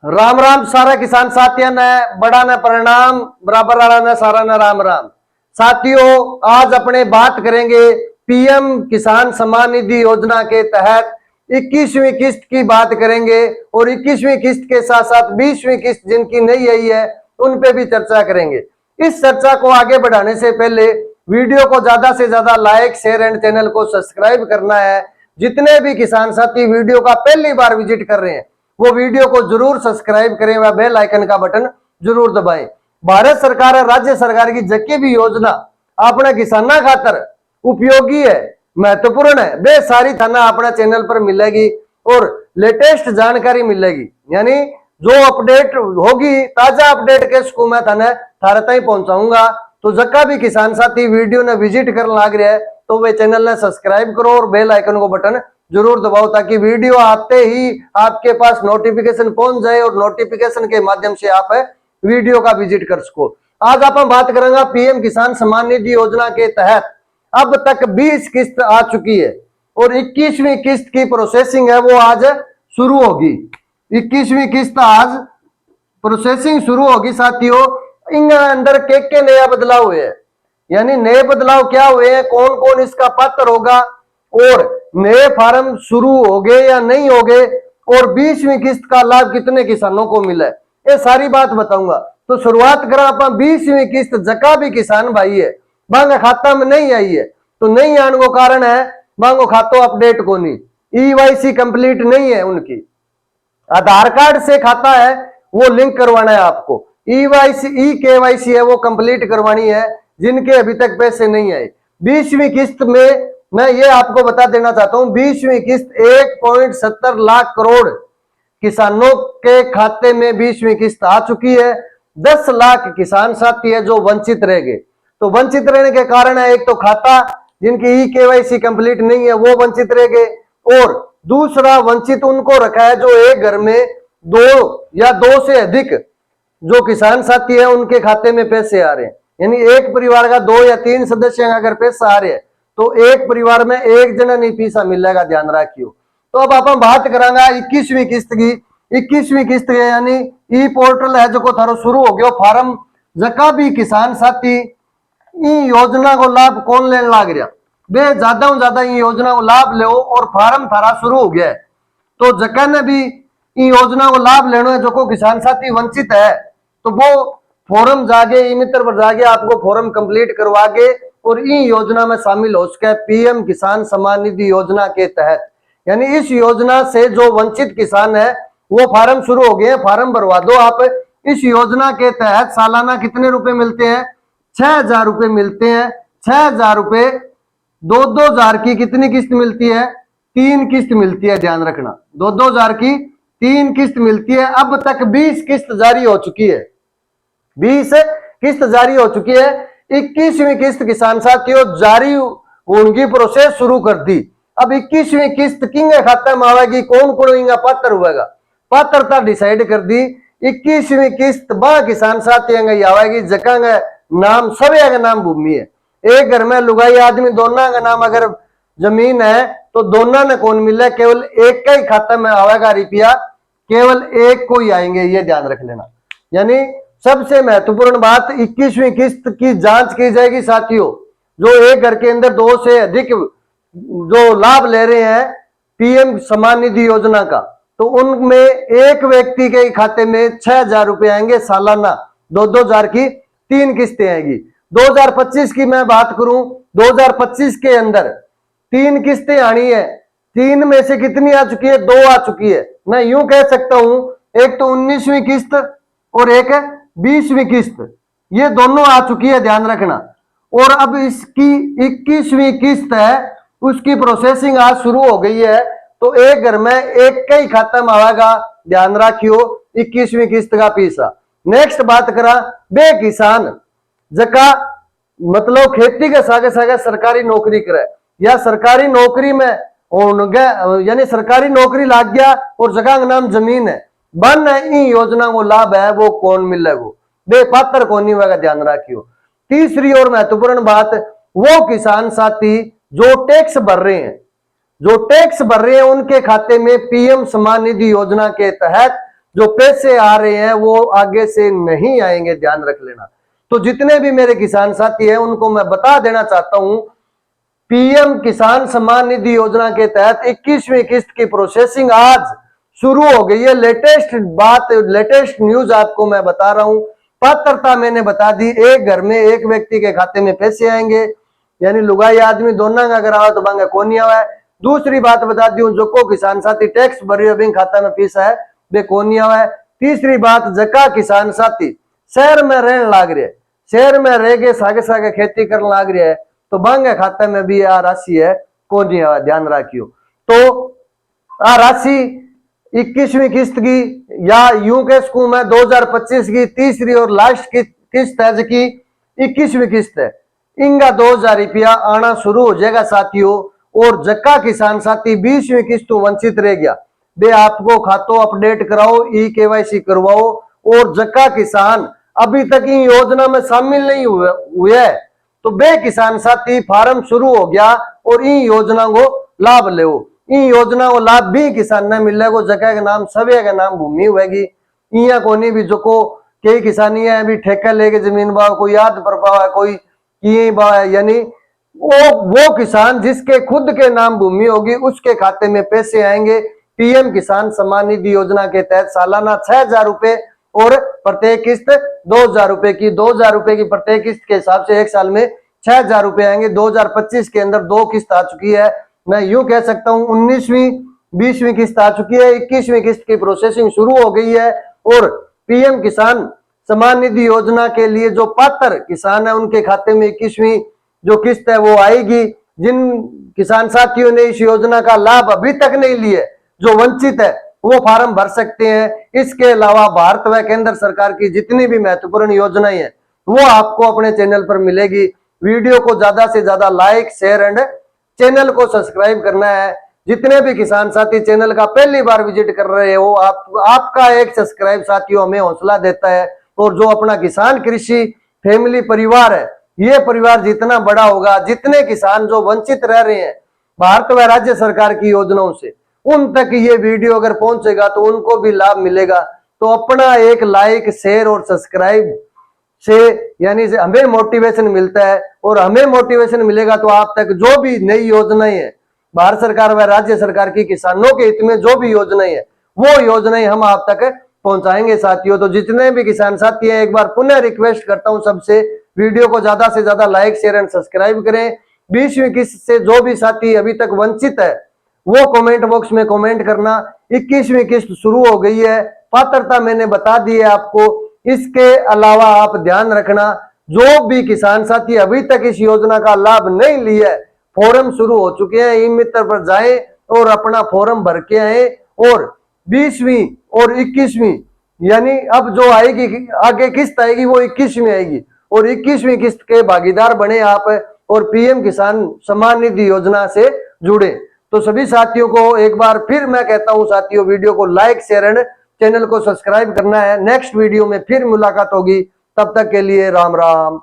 राम राम सारा किसान साथियों ने बड़ा ने प्रणाम बराबर वाला ने सारा ने राम राम। साथियों आज अपने बात करेंगे पीएम किसान सम्मान निधि योजना के तहत 21वीं किस्त की बात करेंगे और 21वीं किस्त के साथ साथ 20वीं किस्त जिनकी नहीं आई है उन पे भी चर्चा करेंगे। इस चर्चा को आगे बढ़ाने से पहले वीडियो को ज्यादा से ज्यादा लाइक शेयर एंड चैनल को सब्सक्राइब करना है। जितने भी किसान साथी वीडियो का पहली बार विजिट कर रहे हैं वो वीडियो को जरूर सब्सक्राइब करें व बेल आइकन का बटन जरूर दबाएं। भारत सरकार और राज्य सरकार की जबकि भी योजना अपने किसाना खातर उपयोगी है, महत्वपूर्ण है, वे सारी थाना अपने चैनल पर मिलेगी और लेटेस्ट जानकारी मिलेगी। यानी जो अपडेट होगी ताजा अपडेट के इसको मैं थाने थारे तक पहुंचाऊंगा। तो जक्का भी किसान साथी वीडियो ने विजिट कर लाग रहे हैं तो वे चैनल ने सब्सक्राइब करो और बेल आइकन को बटन जरूर दबाओ ताकि वीडियो आते ही आपके पास नोटिफिकेशन पहुंच जाए और नोटिफिकेशन के माध्यम से आप वीडियो का विजिट कर सको। आज आप बात करेंगे पीएम किसान सम्मान निधि योजना के तहत अब तक 20 किस्त आ चुकी है और 21वीं किस्त की प्रोसेसिंग है वो आज शुरू होगी। 21वीं किस्त आज प्रोसेसिंग शुरू होगी। साथियों इन अंदर के नया बदलाव हुए हैं, यानी नए बदलाव क्या हुए हैं, कौन कौन इसका पात्र होगा और नए फार्म शुरू हो गए या नहीं हो गए और 20वीं किस्त का लाभ कितने किसानों को मिला है, ये सारी बात बताऊंगा। तो शुरुआत करा आप 20वीं किस्त जका भी किसान भाई है बांगा खाता में नहीं आई है तो नहीं आने को कारण है बांगो खातो अपडेट को नहीं, ईवाईसी कंप्लीट नहीं है, उनकी आधार कार्ड से खाता है वो लिंक करवाना है आपको, ईवाईसी ई केवाईसी है वो कंप्लीट करवानी है जिनके अभी तक पैसे नहीं आए। 20वीं किस्त में मैं ये आपको बता देना चाहता हूं 20वीं किस्त 1.70 लाख करोड़ किसानों के खाते में 20वीं किस्त आ चुकी है। 10 लाख किसान साथी है जो वंचित रह गए। तो वंचित रहने के कारण है एक तो खाता जिनकी ई केवाईसी कंप्लीट नहीं है वो वंचित रह गए और दूसरा वंचित उनको रखा है जो एक घर में 2 या 2 से अधिक जो किसान साथी है उनके खाते में पैसे आ रहे हैं। यानी एक परिवार का 2 या 3 सदस्य अगर पैसा आ रहे हैं तो एक परिवार में एक जना नहीं पैसा मिलेगा, ध्यान रखियो। तो अब आप बात करांगा 21वीं किस्त की। 21वीं किस्त यानी ई पोर्टल है जो थारो शुरू हो गयो फार्म जका भी किसान साथी योजना को लाभ कौन लेने लाग रहा वे ज्यादा योजना को लाभ लो और फार्म थारा शुरू हो गया है। तो जका ने भी योजना को लाभ लेना है जो को किसान साथी वंचित है तो वो फॉर्म जागे ई मित्र पर जाके आपको फॉर्म कंप्लीट करवा के और इन योजना में शामिल हो सके पीएम किसान सम्मान निधि योजना के तहत। यानी इस योजना से जो वंचित किसान है वो फार्म शुरू हो गए हैं, फार्म भरवा दो आप। इस योजना के तहत सालाना कितने रुपए मिलते हैं, 6,000 रुपए मिलते हैं। 6,000 रुपए 2-2 की कितनी किस्त मिलती है, 3 किस्त मिलती है, ध्यान रखना 2-2 की 3 किस्त मिलती है। अब तक 20 किस्त जारी हो चुकी है, 20 किस्त जारी हो चुकी है। 21वीं किस्त किसान साथियों जारी उनकी प्रोसेस शुरू कर दी। अब 21वीं किस्त किंगे खाते में आवेगी, कौन कौन इनका पात्र हुएगा, पात्रता डिसाइड कर दी। 21वीं किस्त बा किसान साथी आवेगी जका नाम सभी का नाम भूमि है। एक घर में लुगाई आदमी दोनों का नाम अगर जमीन है तो दोनों ने कौन मिले, केवल एक का ही खाते में आवेगा रुपया, केवल एक को ही आएंगे, ये ध्यान रख लेना। यानी सबसे महत्वपूर्ण बात 21वीं किस्त की जांच की जाएगी साथियों। जो एक घर के अंदर 2 से अधिक जो लाभ ले रहे हैं पीएम सम्मान निधि योजना का तो उनमें एक व्यक्ति के खाते में 6,000 रुपए आएंगे सालाना, 2-2 की 3 किस्तें आएगी। 2025 की मैं बात करूं 2025 के अंदर 3 किस्तें आनी है, 3 में से कितनी आ चुकी है, 2 आ चुकी है। मैं यूं कह सकता हूं एक तो 19वीं किस्त और एक 20वीं किस्त, ये दोनों आ चुकी है, ध्यान रखना। और अब इसकी 21वीं किस्त है उसकी प्रोसेसिंग आज शुरू हो गई है तो एक घर में एक का ही खाता में आएगा, ध्यान रखियो 21वीं किस्त का पैसा। नेक्स्ट बात करा बे किसान जका मतलब खेती के सागे सागे सरकारी नौकरी करे या सरकारी नौकरी में यानी सरकारी नौकरी लाग गया और जगह का नाम जमीन है बन इन योजना को लाभ है वो कौन मिलेगा, बे पात्र कौन नहीं होगा, ध्यान रखियो। तीसरी और महत्वपूर्ण बात वो किसान साथी जो टैक्स भर रहे हैं, जो टैक्स भर रहे हैं उनके खाते में पीएम सम्मान निधि योजना के तहत जो पैसे आ रहे हैं वो आगे से नहीं आएंगे, ध्यान रख लेना। तो जितने भी मेरे किसान साथी हैं उनको मैं बता देना चाहता हूं, पीएम किसान सम्मान निधि योजना के तहत 21वीं किस्त की प्रोसेसिंग आज शुरू हो गई है। लेटेस्ट बात, लेटेस्ट न्यूज आपको मैं बता रहा हूं। पात्रता मैंने बता दी, एक घर में एक व्यक्ति के खाते में पैसे आएंगे, यानी लुगाई आदमी दोनों का अगर आओ तो बांगा कौन नहीं आवा है। दूसरी बात बता दी, जो को किसान साथी टैक्स भरियो बैंक खाता में पैसा है वे कौन नहीं आवा है। तीसरी बात, जका किसान साथी शहर में रहने लाग रहे, शहर में रह के सागे सागे खेती करने लाग रहे है, तो बांगे खाते में भी आ राशि है कौन नहीं आवा, ध्यान रखियो। तो आ राशि 21वीं किस्त की, या यूं कह सकूं मैं 2025 की तीसरी और लास्ट की किस्त है, की 21वीं किस्त है, इनका 2000 रुपया आना शुरू हो जाएगा साथियों। और जक्का किसान साथी 20वीं किस्त वंचित रह गया, वे आपको खातों अपडेट कराओ, ई केवाईसी करवाओ। और जक्का किसान अभी तक इन योजना में शामिल नहीं हुए है, तो बे किसान साथी फार्म शुरू हो गया और इन योजना को लाभ ले। इन योजना को लाभ भी किसान ने मिलेगा, जगह का नाम सभी का नाम भूमि होगी। इया कोनी भी जो को कई किसानी है अभी ठेका लेके जमीन बाव, कोई याद पर पावा, कोई किए बाव, यानी वो किसान जिसके खुद के नाम भूमि होगी उसके खाते में पैसे आएंगे। पीएम किसान सम्मान निधि योजना के तहत सालाना 6000 रुपए और प्रत्येक किस्त 2000 रुपए की, 2000 रुपए की प्रत्येक किस्त के हिसाब से एक साल में 6000 रुपए आएंगे। 2025 के अंदर 2 किस्त आ चुकी है, मैं यूं कह सकता हूं 19वीं 20वीं किस्त आ चुकी है, 21वीं किस्त की प्रोसेसिंग शुरू हो गई है। और पीएम किसान सम्मान निधि योजना के लिए जो पात्र किसान है उनके खाते में 21वीं जो किस्त है वो आएगी। जिन किसान साथियों ने इस योजना का लाभ अभी तक नहीं लिए, जो वंचित है, वो फार्म भर सकते हैं। इसके अलावा भारत व केंद्र सरकार की जितनी भी महत्वपूर्ण योजनाएं हैं वो आपको अपने चैनल पर मिलेगी। वीडियो को ज्यादा से ज्यादा लाइक, शेयर एंड चैनल को सब्सक्राइब करना है। जितने भी किसान साथी चैनल का पहली बार विजिट कर रहे हो, आपका एक सब्सक्राइब साथियों हमें हौसला देता है। और जो अपना किसान कृषि फैमिली परिवार है, ये परिवार जितना बड़ा होगा, जितने किसान जो वंचित रह रहे हैं भारत व राज्य सरकार की योजनाओं से, उन तक ये वीडियो अगर पहुंचेगा तो उनको भी लाभ मिलेगा। तो अपना एक लाइक, शेयर और सब्सक्राइब से यानी से हमें मोटिवेशन मिलता है, और हमें मोटिवेशन मिलेगा तो आप तक जो भी नई योजनाएं हैं भारत सरकार व राज्य सरकार की किसानों के हित में जो भी योजनाएं हैं वो योजनाएं हम आप तक पहुंचाएंगे साथियों। तो जितने भी किसान साथी हैं एक बार पुनः रिक्वेस्ट करता हूं सबसे, वीडियो को ज्यादा से ज्यादा लाइक, शेयर एंड सब्सक्राइब करें। 20वीं किस्त से जो भी साथी अभी तक वंचित है वो कमेंट बॉक्स में कमेंट करना। 21वीं किस्त शुरू हो गई है, पात्रता मैंने बता दी है आपको। इसके अलावा आप ध्यान रखना, जो भी किसान साथी अभी तक इस योजना का लाभ नहीं लिया है, फॉर्म शुरू हो चुके हैं, ई मित्र पर जाएं और अपना फॉर्म भर के आए। और 20वीं और 21वीं यानी अब जो आएगी आगे किस्त आएगी वो 21वीं आएगी, और 21वीं किस्त के भागीदार बने आप और पीएम किसान सम्मान निधि योजना से जुड़े। तो सभी साथियों को एक बार फिर मैं कहता हूं साथियों, वीडियो को लाइक, शेयर एंड चैनल को सब्सक्राइब करना है। नेक्स्ट वीडियो में फिर मुलाकात होगी, तब तक के लिए राम राम।